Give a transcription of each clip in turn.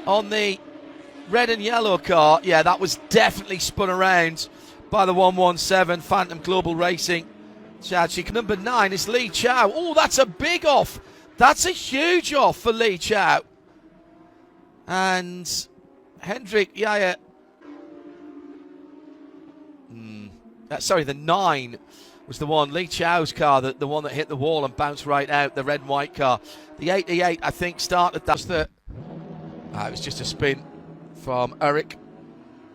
On the red and yellow car, yeah, that was definitely spun around by the 117 Phantom Global Racing. Number 9 is Lee Chow. Oh, that's a big off. That's a huge off for Lee Chow. And Hendrik, sorry, the 9 was the one, Lee Chow's car, the one that hit the wall and bounced right out, the red and white car. The 88, I think, started that. It was just a spin from Eric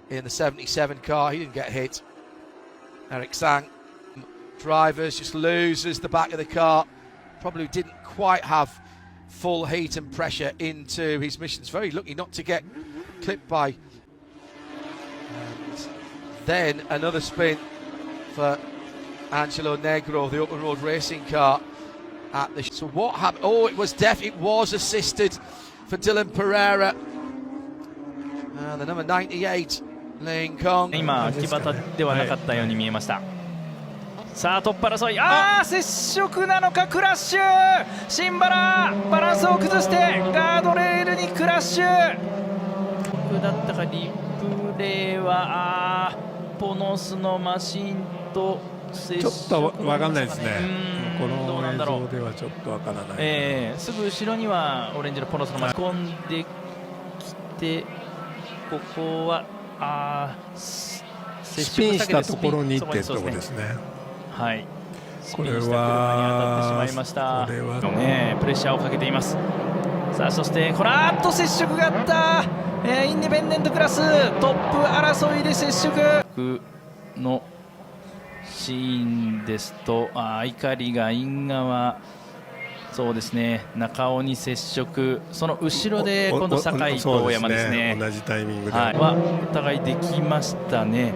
in the 77 car. He didn't get hit. Eric Sang. Drivers just loses the back of the car. Probably didn't quite have full heat and pressure into his missions. Very lucky not to get clipped by. And then another spin for Angelo Negro, the open road racing car. So what happened? Oh, it was assisted for Dylan Pereira. And the number 98, Ling Kong. 今秋葉ではなかったように見えました。さあトップ争い、接触なのか、クラッシュ、シンバラバランスを崩してガードレールにクラッシュ。だったかリプレイはポノスのマシンと接触、ちょっとわかんないですね。この映像ではちょっとわからない。すぐ後ろにはオレンジのポノスのマシン込んできて、ここはスピンしたところにってところですね。はい、スピンした車に当たってしまいました。プレッシャーをかけています。さあそしてこの接触があった、インディペンデントクラストップ争いで接触のシーンですと、碇がイン側、そうですね、中尾に接触、その後ろで今度酒井と大山ですね、同じタイミングでお互いできましたね。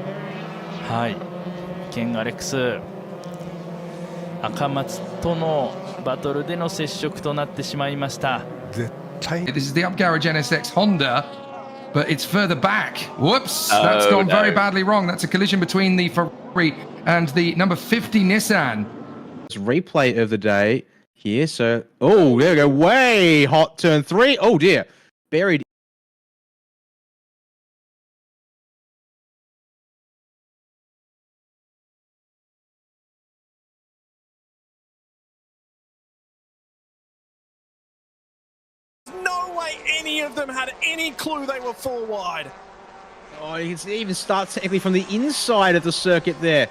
はい、ケン・アレックス、赤松とのバトルでの接触となってしまいました。This is the Up Garage NSX Honda, but it's further back. Whoops, that's gone very badly wrong. That's a collision between the Ferrari and the number 50 Nissan. It's replay of the day here. So, oh, there we go. Way hot turn 3. Oh dear, buried. No way any of them had any clue they were four wide. Oh, you can even start technically from the inside of the circuit there,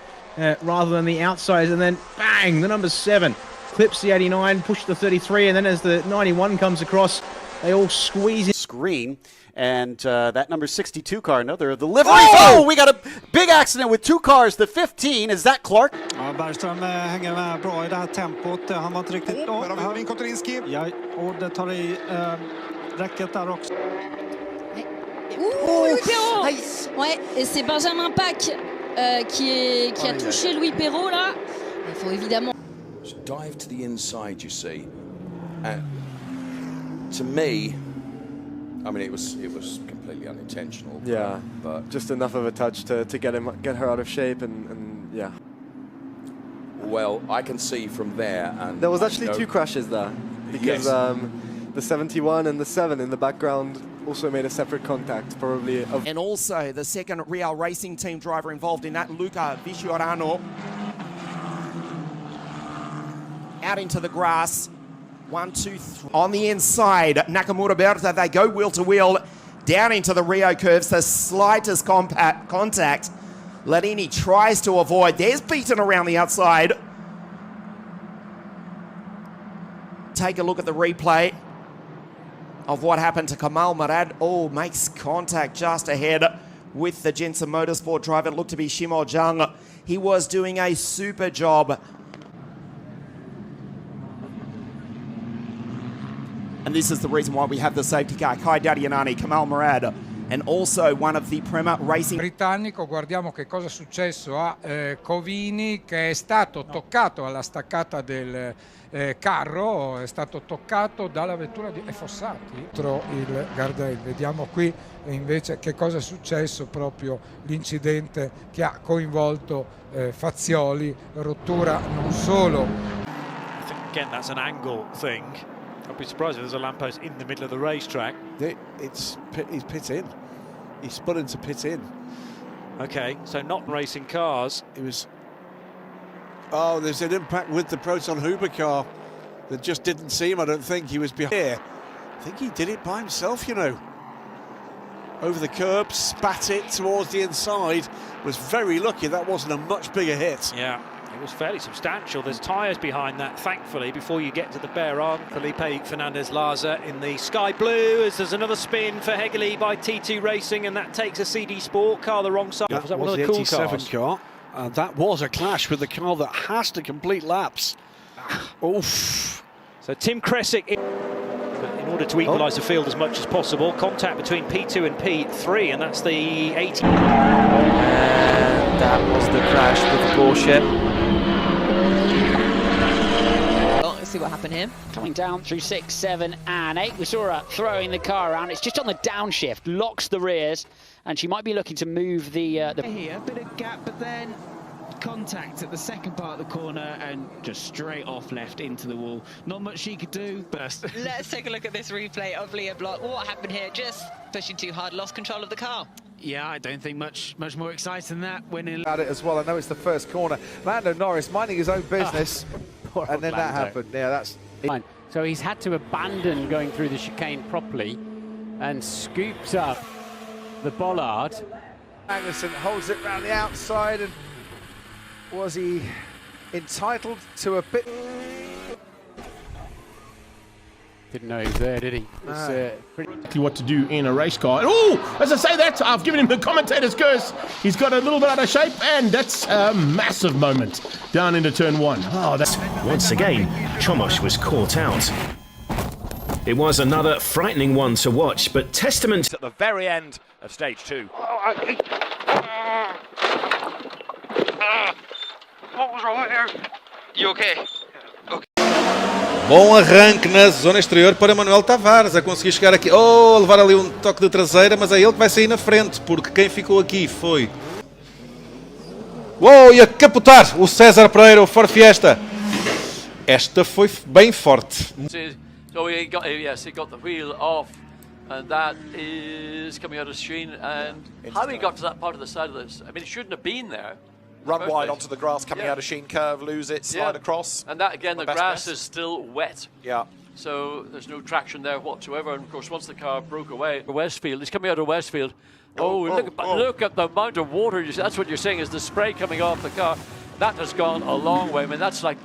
rather than the outside, and then bang, the number 7 clips the 89, push the 33, and then as the 91 comes across, they all squeeze in. Screen, and that number 62 car, another of the liveries. Oh, we got a big accident with 2 cars. The 15, is that Clark? Ja, Bergström hänger med bra I det här tempot. Han var inte riktigt... Där har vi Kotorinski. Ja, och det tar I räcket där också. Louis Perrault. Ouais, et c'est Benjamin Pack qui a touché Louis Perrault là. Il faut évidemment... Dive to the inside, you see. To me, I mean, it was completely unintentional. Yeah, but just enough of a touch to get her out of shape, and yeah. Well, I can see from there, and there was actually 2 crashes there because the 71 and the 7 in the background also made a separate contact, probably. And also the second Real Racing Team driver involved in that, Luca Viciorano, out into the grass. 1, 2, 3. On the inside, Nakamura Berta, they go wheel to wheel down into the Rio curves. The slightest contact. Ladini tries to avoid. There's Beaton around the outside. Take a look at the replay of what happened to Kamal Murad. Oh, makes contact just ahead with the Jensen Motorsport driver. It looked to be Shimo Zhang. He was doing a super job. And this is the reason why we have the safety car. Kai Dadianani, Kamal Murad, and also one of the Prema Racing. Britannico, guardiamo che cosa è successo a Covini, che è stato toccato alla staccata del carro, è stato toccato dalla vettura di Fossati dietro il guardrail. Vediamo qui invece che cosa è successo, proprio l'incidente che ha coinvolto Fazioli, rottura non solo. Again, that's an angle thing. I'd be surprised if there's a lamppost in the middle of the racetrack. He's pit in. He spun into pit in. Okay, so not racing cars. It was. Oh, there's an impact with the Proton Huber car that just didn't see him. I don't think he was behind here. I think he did it by himself, you know. Over the curb, spat it towards the inside. Was very lucky that wasn't a much bigger hit. Yeah, it was fairly substantial. There's tyres behind that, thankfully, before you get to the bare arm. Felipe Fernandez-Laza in the sky blue as there's another spin for Hegeli by T2 Racing, and that takes a CD Sport car the wrong side. That was one of the the cool 87 cars? car. That was a clash with the car that has to complete laps. Oof. So Tim Kresick, in order to equalise the field as much as possible, contact between P2 and P3, and that's the 80. And that was the crash with the Porsche. Let's see what happened here. Coming down through 6, 7 and 8. We saw her throwing the car around. It's just on the downshift, locks the rears, and she might be looking to move the... Here, a bit of gap, but then contact at the second part of the corner and just straight off left into the wall. Not much she could do, but... Let's take a look at this replay of Leah Block. What happened here? Just pushing too hard, lost control of the car. Yeah, I don't think much more exciting than that. When about it as well. I know it's the first corner. Lando Norris minding his own business, and then that happened. Yeah, that's fine. So he's had to abandon going through the chicane properly and scoops up the bollard. Magnussen holds it round the outside, and was he entitled to a bit? Didn't know he was there, did he? Exactly what to do in a race car. Oh, as I say that, I've given him the commentator's curse. He's got a little bit out of shape, and that's a massive moment down into turn 1. Oh, that's once again, Chomosh was caught out. It was another frightening one to watch, but testament at the very end of stage 2. What was wrong here? You okay? Bom arranque na zona exterior para Manuel Tavares, a conseguir chegar aqui. Oh, levar ali um toque de traseira, mas é ele que vai sair na frente, porque quem ficou aqui foi... Uou, e a capotar o César Pereira, o Ford Fiesta. Esta foi bem forte. So he got the wheel off, and that is coming out of the screen. And how he got to that part of the side of this, I mean, it shouldn't have been there. Run wide onto the grass, coming out of Sheen curve, lose it, slide across. And that again, the grass is still wet. Yeah. So there's no traction there whatsoever. And of course, once the car broke away, Westfield, he's coming out of Westfield. Look at the amount of water. That's what you're saying is the spray coming off the car. That has gone a long way. I mean, that's like,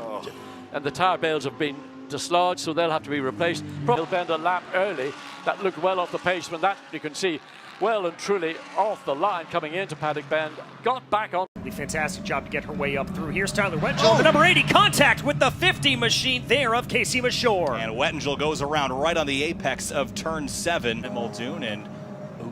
and the tire bales have been dislodged, so they'll have to be replaced. He'll bend a lap early. That looked well off the pace, but that you can see well and truly off the line coming into Paddock Bend. Got back on. Fantastic job to get her way up through. Here's Tyler Wettingel, the number 80, contact with the 50 machine there of Casey Mashore. And Wettingel goes around right on the apex of turn 7 at Muldoon, and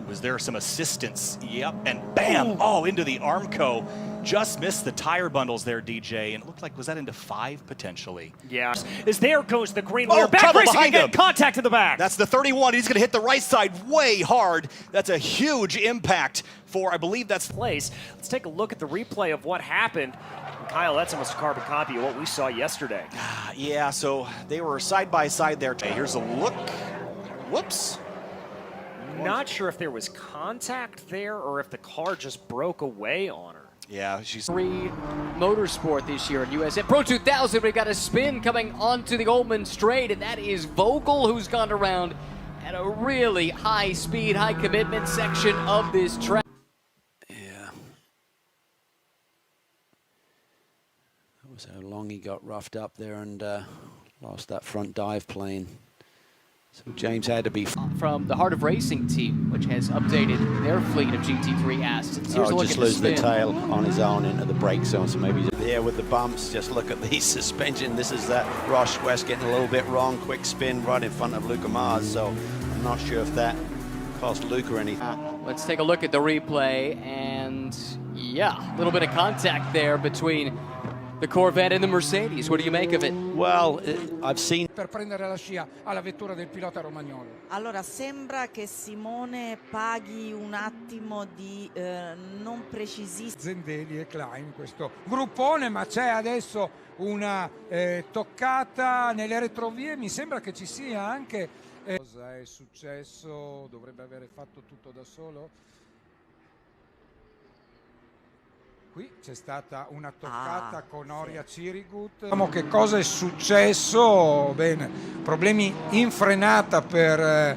was there some assistance? Yep, and bam! Oh, into the Armco. Just missed the tire bundles there, DJ, and it looked like, was that into 5 potentially? Yeah. As there goes the green. We're back racing again, contact in the back. That's the 31. He's going to hit the right side way hard. That's a huge impact for, I believe that's place. Let's take a look at the replay of what happened. Kyle, that's almost a carbon copy of what we saw yesterday. Yeah, so they were side by side there. Here's a look. Whoops. Not sure if there was contact there or if the car just broke away on her. Yeah, she's... Motorsport this year at USA Pro 2000. We've got a spin coming onto the Goldman Straight, and that is Vogel, who's gone around at a really high speed, high commitment section of this track. Yeah. That was how long he got roughed up there and lost that front dive plane. So James had to be... From the Heart of Racing team, which has updated their fleet of GT3 Astons. Here's a look just at lose the spin. tail on his own into the brake zone, so maybe there with the bumps. Just look at the suspension. This is that Roche West getting a little bit wrong. Quick spin right in front of Luca Mars, so I'm not sure if that cost Luca anything. Let's take a look at the replay, and yeah, a little bit of contact there between The Corvette and the Mercedes, what do you make of it? Well, I've seen... Per prendere la scia alla vettura del pilota romagnolo. Allora, sembra che Simone paghi un attimo di non precisissimo. Zendeli e Klein, questo gruppone, ma c'è adesso una toccata nelle retrovie, mi sembra che ci sia anche... cosa è successo? Dovrebbe aver fatto tutto da solo? Qui c'è stata una toccata con Oria Cirigut. Vediamo che cosa è successo. Bene, problemi in frenata per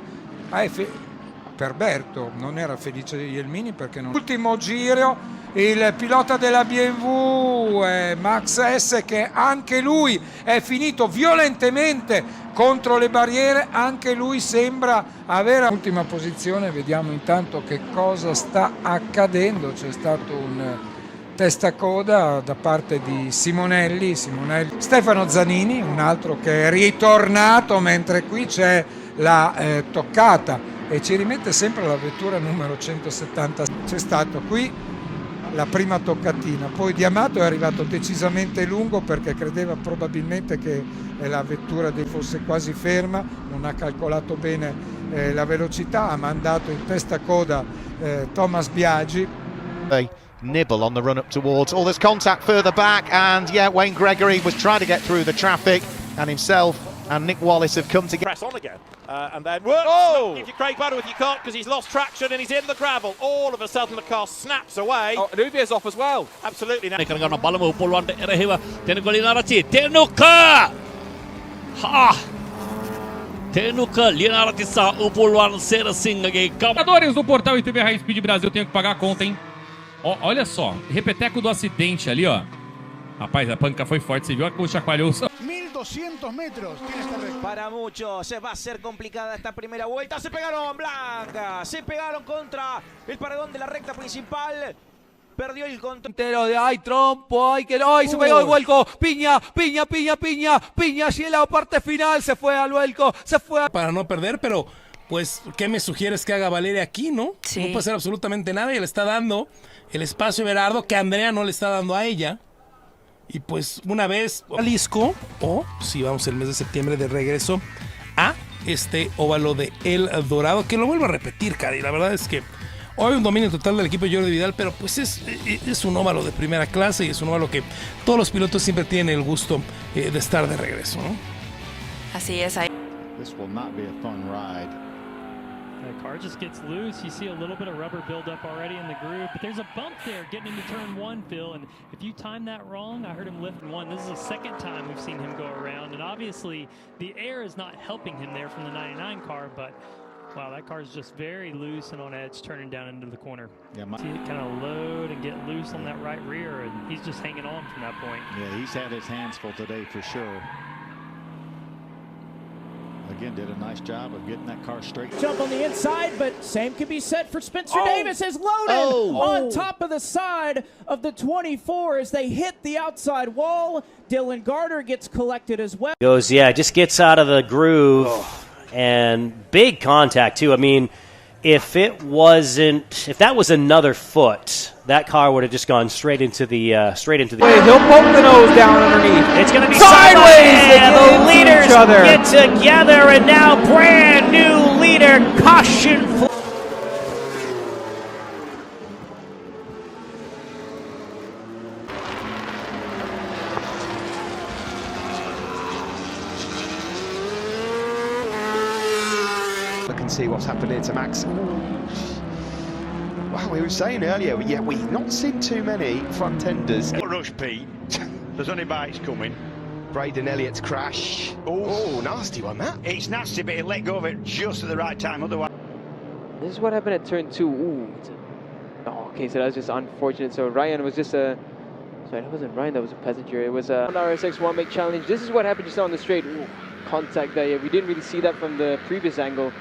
Berto. Non era Felice Ielmini perché non... Ultimo giro, il pilota della BMW, Max S, che anche lui è finito violentemente contro le barriere, anche lui sembra avere ultima posizione. Vediamo intanto che cosa sta accadendo. C'è stato un testa-coda da parte di Simonelli, Stefano Zanini, un altro che è ritornato, mentre qui c'è la toccata e ci rimette sempre la vettura numero 170. C'è stato qui la prima toccatina, poi Diamato è arrivato decisamente lungo perché credeva probabilmente che la vettura fosse quasi ferma, non ha calcolato bene la velocità, ha mandato in testa-coda Thomas Biaggi. Nibble on the run up towards. Oh, there's contact further back, and yeah, Wayne Gregory was trying to get through the traffic, and himself and Nick Wallace have come together. Press on again, and then whoops! Give you Craig Butterworth, you can't because he's lost traction and he's in the gravel. All of a sudden the car snaps away. Oh, Nuvier's off as well. Absolutely. Karena bala mupuluan daerah hewa Tenuka Linarati Tenuka Tenuka Linarati sa upuluan serasing ngay Jogadores do portal ITV High Speed Brasil, tenho que pagar a conta, hein? Ó, olha só, repeteco do acidente ali, ó. Rapaz, a panca foi forte, você viu como chacoalhou. 1200 metros tiene esta recta. Para muchos se va a ser complicada esta primera vuelta. Se pegaron Blanca, se pegaron contra el paredón de la recta principal. Perdió el control. ¡Ay, trompo! ¡Ay, que no! ¡Ay, se pegó el vuelco! ¡Piña, piña, piña, piña! ¡Piña! ¡Sí, en la parte final! Se fue al vuelco, se fue. Para no perder, pero pues, ¿qué me sugieres que haga Valeria aquí, no? Sí. No puede hacer absolutamente nada y le está dando el espacio a Everardo que Andrea no le está dando a ella. Y pues una vez Jalisco, o si vamos el mes de septiembre de regreso a este óvalo de El Dorado, que lo vuelvo a repetir, Cari. La verdad es que hoy un dominio total del equipo de Jordi Vidal, pero pues es un óvalo de primera clase y es un óvalo que todos los pilotos siempre tienen el gusto de estar de regreso, ¿no? Así es. This will not be a fun ride. The car just gets loose. You see a little bit of rubber buildup already in the groove, but there's a bump there getting into turn one, Phil. And if you time that wrong, I heard him lift one. This is the second time we've seen him go around, and obviously the air is not helping him there from the 99 car, but wow, that car is just very loose and on edge turning down into the corner. Yeah, see it kind of load and get loose on that right rear, and he's just hanging on from that point. Yeah, he's had his hands full today for sure. Again, did a nice job of getting that car straight. Jump on the inside, but same can be said for Spencer Davis as Loden on top of the side of the 24 as they hit the outside wall. Dylan Garter gets collected as well. Goes, yeah, just gets out of the groove and big contact too. I mean, if that was another foot, that car would have just gone straight into the. He'll poke the nose down underneath. It's going to be sideways. The leaders get together, and now brand new leader caution. Look and see what's happened here to Max. Wow, we were saying earlier, yeah, we've not seen too many front enders. Don't rush, Pete. There's only bikes coming. Braden Elliott's crash. Oh, nasty one, that. It's nasty, but he'll let go of it just at the right time, otherwise. This is what happened at turn 2. Ooh. Oh, okay, so that was just unfortunate. So Ryan was just sorry, that wasn't Ryan, that was a passenger. It was a RSX one-make challenge. This is what happened just on the straight. Ooh, contact there. Yeah, we didn't really see that from the previous angle.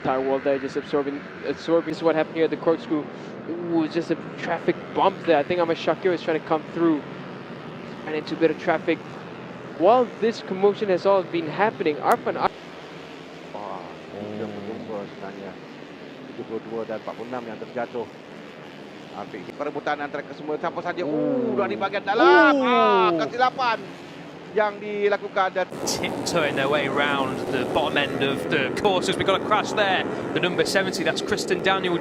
Tire wall there just absorbing. This is what happened here at the corkscrew. Ooh, just a traffic bump there. I think Shakir was trying to come through and into a bit of traffic. While this commotion has all been happening, Arfan... Perebutan antara kesemua siapa saja. Dari bagian dalam. Kesilapan yang dilakukan dan tiptoeing their way around the bottom end of the course as we got a crash there. The number 70, that's Kristen Daniel.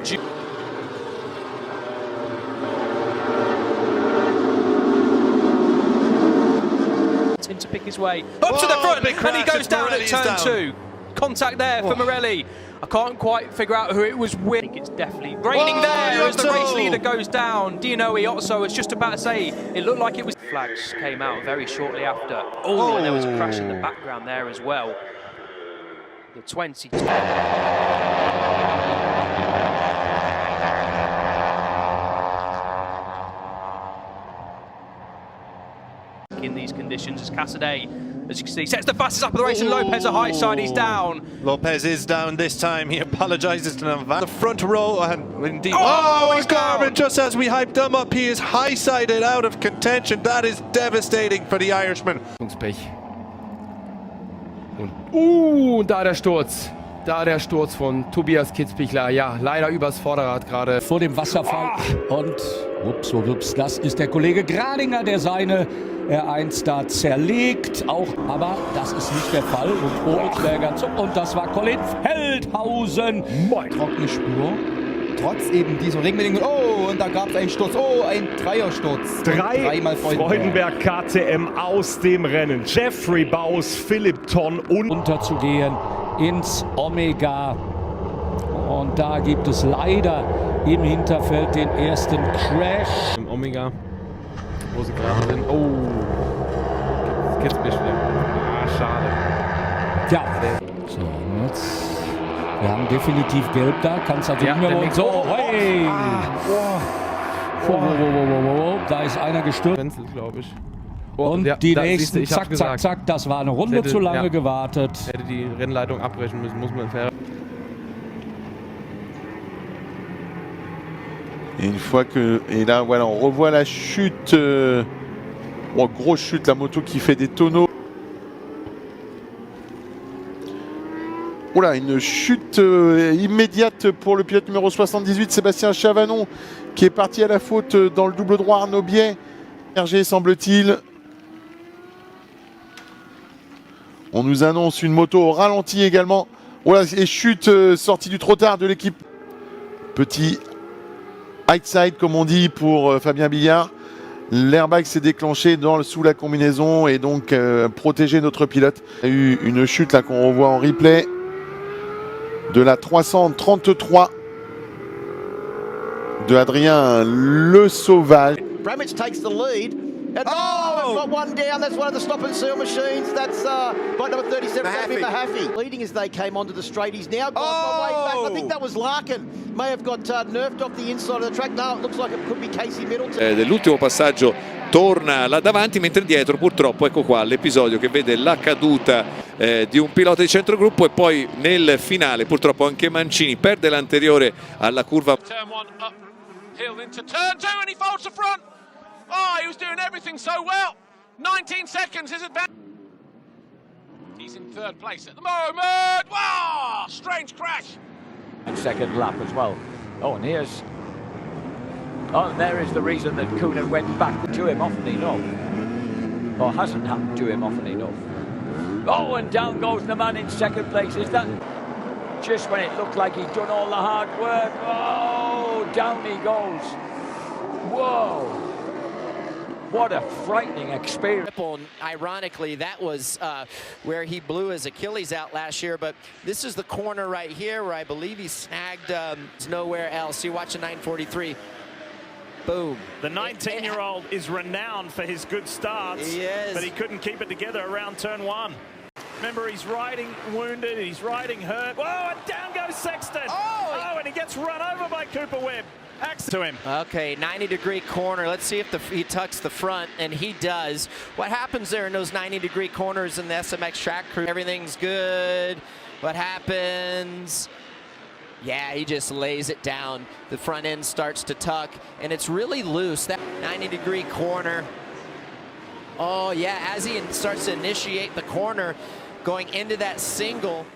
Him to pick his way up to the front, and he goes down at turn 2. Contact there for Morelli. I can't quite figure out who it was with. I think it's definitely raining there as the race leader goes down. Dino Iotso was just about to say, it looked like it was. Flags came out very shortly after. Oh, and there was a crash in the background there as well. The 20. In these conditions as Cassidy, as you can see, sets the fastest lap of the race, and Lopez, a high side, he's down. Lopez is down this time. He apologises to Navarro. The front row, and indeed. He's Garvin, just as we hyped him up, he is high-sided out of contention. That is devastating for the Irishman. Pech. Und da der Sturz. Da der Sturz von Tobias Kitzbichler. Ja, leider übers Vorderrad gerade. Vor dem Wasserfall. Und ups, das ist der Kollege Gradinger, der seine R1 da zerlegt. Auch, aber das ist nicht der Fall. Und das war Colin Feldhausen. Trockene Spur. Trotz eben diesem Regenbedingungen. Oh, und da gab es einen Sturz. Oh, ein Dreiersturz. Dreimal Freudenberg KTM aus dem Rennen. Jeffrey Baus, Philipp Tonn und unterzugehen ins Omega. Und da gibt es leider im Hinterfeld den ersten Crash. Im Omega, wo sie gerade sind. Oh, Kitzbichler. Schade. Ja. So, und jetzt. Wir haben definitiv Gelb da, kann es also nicht mehr wollen. So, hey! Da ist einer gestürzt. Wenzel, glaube ich. Und ja, die nächsten, zack, das war eine Runde zu lange gewartet. Hätte die Rennleitung abbrechen müssen, muss man fair. Et une fois que... Et là, voilà, on revoit la chute. Grosse chute, la moto qui fait des tonneaux. Oula, une chute immédiate pour le pilote numéro 78, Sébastien Chavanon, qui est parti à la faute dans le double droit Arnaud Biet. Berger, semble-t-il. On nous annonce une moto au ralenti également. Voilà, et chute sortie du trottoir de l'équipe. Petit outside, comme on dit, pour Fabien Billard. L'airbag s'est déclenché sous la combinaison et donc protégé notre pilote. Il y a eu une chute là qu'on revoit en replay de la 333 de Adrien Le Sauvage. Bramage takes the lead. And we've got one down. That's one of the stop and seal machines. That's bike number 37, Mahaffey. Leading as they came onto the straight. He's now got way back. I think that was Larkin. May have got nerfed off the inside of the track. No, it looks like it could be Casey Middleton. Dell'ultimo passaggio torna là davanti, mentre dietro purtroppo, ecco qua l'episodio che vede la caduta di un pilota di centrogruppo, e poi nel finale purtroppo anche Mancini perde l'anteriore alla curva. Turn 1 uphill into turn 2 and he folds the front. Oh, he was doing everything so well. 19 seconds his advantage. He's in third place at the moment. Wow, strange crash. And second lap as well. Oh, and here's... Oh, and there is the reason that Coonan went back to him often enough. Or hasn't happened to him often enough. Oh, and down goes the man in second place. Is that just when it looked like he'd done all the hard work? Oh, down he goes. Whoa. What a frightening experience. Ironically, that was where he blew his Achilles out last year, but this is the corner right here where I believe he snagged nowhere else. You watch a 943. Boom. The 19-year-old is renowned for his good starts, but he couldn't keep it together around turn 1. Remember, he's riding wounded, he's riding hurt. Whoa, and down goes Sexton. Oh, and he gets run over by Cooper Webb. To him. Okay, 90-degree corner. Let's see if he tucks the front, and he does. What happens there in those 90-degree corners in the SMX track crew? Everything's good. What happens? Yeah, he just lays it down. The front end starts to tuck, and it's really loose. That 90-degree corner. Oh, yeah, as he starts to initiate the corner, going into that single.